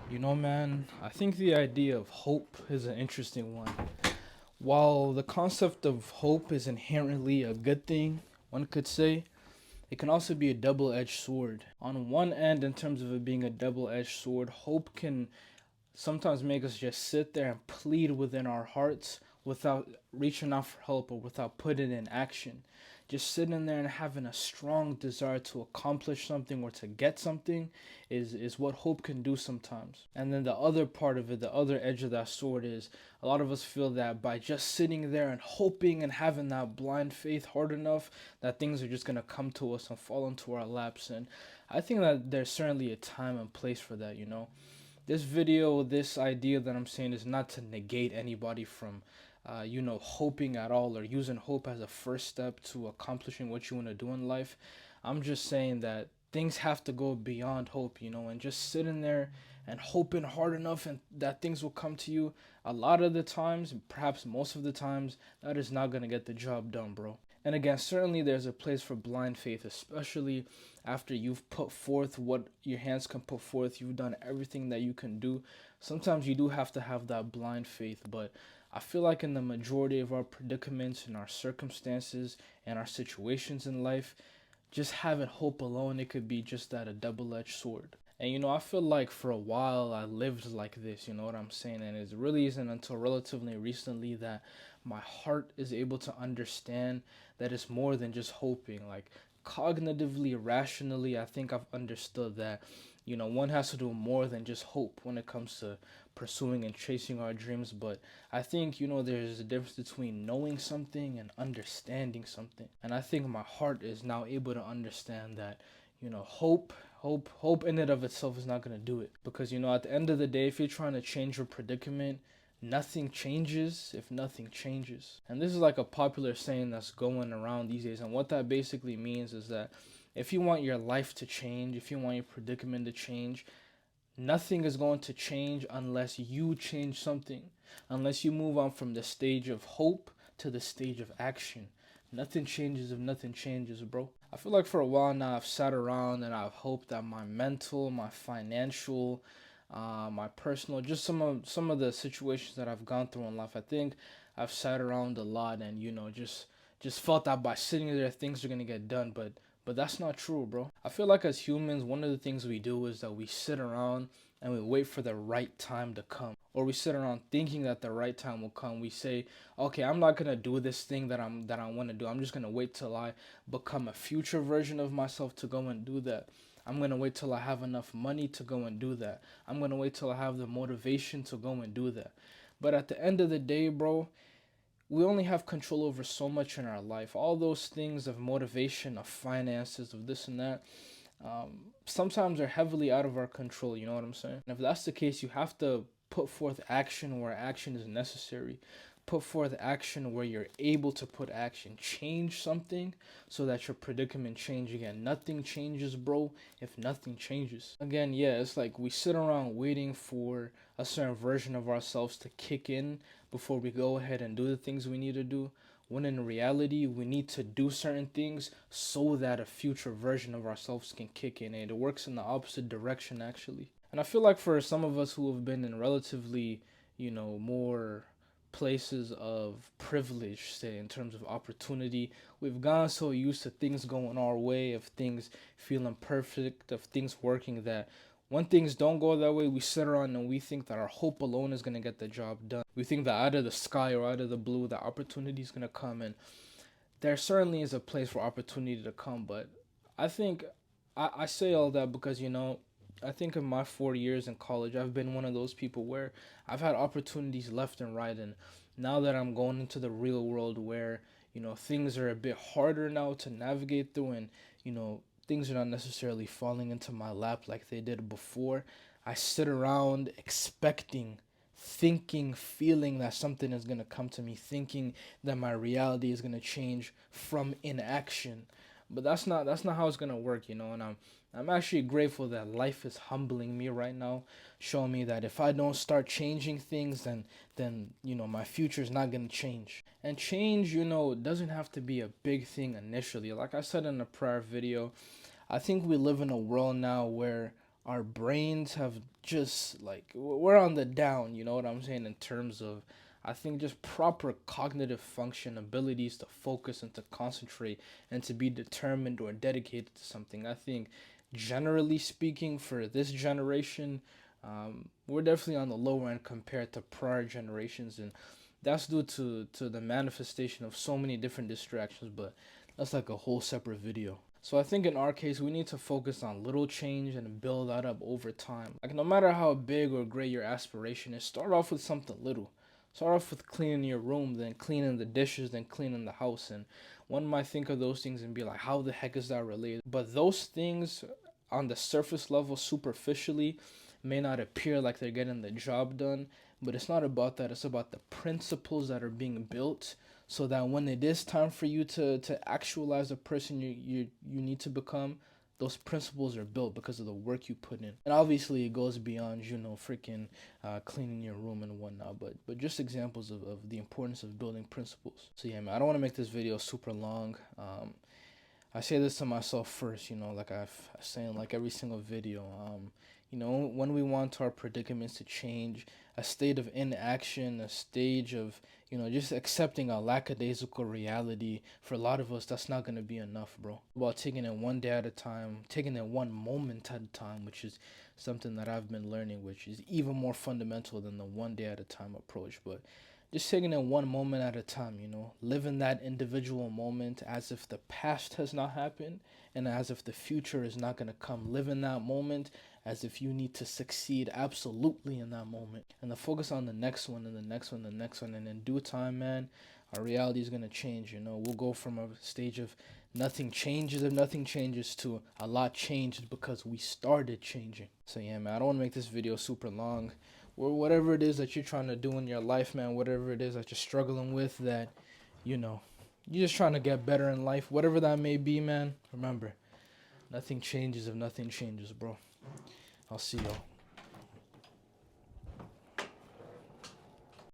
You know, man, I think the idea of hope is an interesting one. While the concept of hope is inherently a good thing, one could say, it can also be a double edged sword. On one end, in terms of it being a double edged sword, hope can sometimes make us just sit there and plead within our hearts without reaching out for help or without putting in action. Just sitting there and having a strong desire to accomplish something or to get something is what hope can do sometimes. And then the other part of it, the other edge of that sword is a lot of us feel that by just sitting there and hoping and having that blind faith hard enough that things are just going to come to us and fall into our laps. And I think that there's certainly a time and place for that, you know. This video, this idea that I'm saying is not to negate anybody from, hoping at all or using hope as a first step to accomplishing what you want to do in life. I'm just saying that things have to go beyond hope, and just sitting there and hoping hard enough and that things will come to you. A lot of the times, perhaps most of the times, that is not going to get the job done, bro. And again, certainly there's a place for blind faith, especially after you've put forth what your hands can put forth. You've done everything that you can do. Sometimes you do have to have that blind faith, but I feel like in the majority of our predicaments and our circumstances and our situations in life, just having hope alone, it could be just that, a double-edged sword. And I feel like for a while I lived like this, you know what I'm saying? And it really isn't until relatively recently that my heart is able to understand that it's more than just hoping. Like cognitively, rationally, I think I've understood that, one has to do more than just hope when it comes to pursuing and chasing our dreams. But I think, there's a difference between knowing something and understanding something. And I think my heart is now able to understand that, hope in and of itself is not going to do it, because at the end of the day, if you're trying to change your predicament, nothing changes if nothing changes. And this is like a popular saying that's going around these days, and what that basically means is that if you want your life to change, if you want your predicament to change, nothing is going to change unless you change something, unless you move on from the stage of hope to the stage of action. Nothing changes if nothing changes, bro. I feel like for a while now I've sat around and I've hoped that my mental, my financial, my personal, just some of the situations that I've gone through in life. I think I've sat around a lot and just felt that by sitting there things are gonna get done, but that's not true, bro. I feel like as humans, one of the things we do is that we sit around and we wait for the right time to come. Or we sit around thinking that the right time will come. We say, okay, I'm not gonna do this thing that I want to do. I'm just gonna wait till I become a future version of myself to go and do that. I'm gonna wait till I have enough money to go and do that. I'm gonna wait till I have the motivation to go and do that. But at the end of the day, bro, we only have control over so much in our life. All those things of motivation, of finances, of this and that, sometimes are heavily out of our control. You know what I'm saying? And if that's the case, you have to put forth action where action is necessary. Put forth action where you're able to put action. Change something so that your predicament change again. Nothing changes, bro, if nothing changes. Again, yeah, it's like we sit around waiting for a certain version of ourselves to kick in before we go ahead and do the things we need to do, when in reality we need to do certain things so that a future version of ourselves can kick in, and it works in the opposite direction actually. And I feel like for some of us who have been in relatively, more places of privilege, say in terms of opportunity, we've gotten so used to things going our way, of things feeling perfect, of things working, that when things don't go that way, we sit around and we think that our hope alone is going to get the job done. We think that out of the sky or out of the blue, that opportunity is going to come. And there certainly is a place for opportunity to come. But I think I say all that because, I think in my 4 years in college, I've been one of those people where I've had opportunities left and right. And now that I'm going into the real world where, things are a bit harder now to navigate through, and, things are not necessarily falling into my lap like they did before, I sit around expecting, thinking, feeling that something is going to come to me, thinking that my reality is going to change from inaction. But that's not how it's going to work, and I'm actually grateful that life is humbling me right now, showing me that if I don't start changing things, then my future is not going to change. And change, doesn't have to be a big thing initially. Like I said in a prior video, I think we live in a world now where our brains have just like, we're on the down, you know what I'm saying, in terms of, I think, just proper cognitive function, abilities to focus and to concentrate and to be determined or dedicated to something. I think, generally speaking, for this generation, we're definitely on the lower end compared to prior generations, and that's due to the manifestation of so many different distractions. But that's like a whole separate video. So I think in our case, we need to focus on little change and build that up over time. Like, no matter how big or great your aspiration is, start off with something little. Start off with cleaning your room, then cleaning the dishes, then cleaning the house. And one might think of those things and be like, how the heck is that related? But those things, on the surface level, superficially, may not appear like they're getting the job done. But it's not about that. It's about the principles that are being built, so that when it is time for you to actualize the person you need to become, those principles are built because of the work you put in. And obviously it goes beyond, freaking cleaning your room and whatnot, but just examples of the importance of building principles. So yeah, man, I don't want to make this video super long. I say this to myself first, like I say in like every single video. When we want our predicaments to change, a state of inaction, a stage of, just accepting a lackadaisical reality, for a lot of us, that's not going to be enough, bro. About taking it one day at a time, taking it one moment at a time, which is something that I've been learning, which is even more fundamental than the one day at a time approach. But just taking it one moment at a time, living that individual moment as if the past has not happened and as if the future is not going to come. Living that moment as if you need to succeed absolutely in that moment, and the focus on the next one and the next one, the next one, and in due time, man, our reality is going to change. We'll go from a stage of nothing changes if nothing changes to a lot changed because we started changing. So yeah, man, I don't want to make this video super long. Or whatever it is that you're trying to do in your life, man, whatever it is that you're struggling with, that, you're just trying to get better in life, whatever that may be, man, remember, nothing changes if nothing changes, bro. I'll see y'all.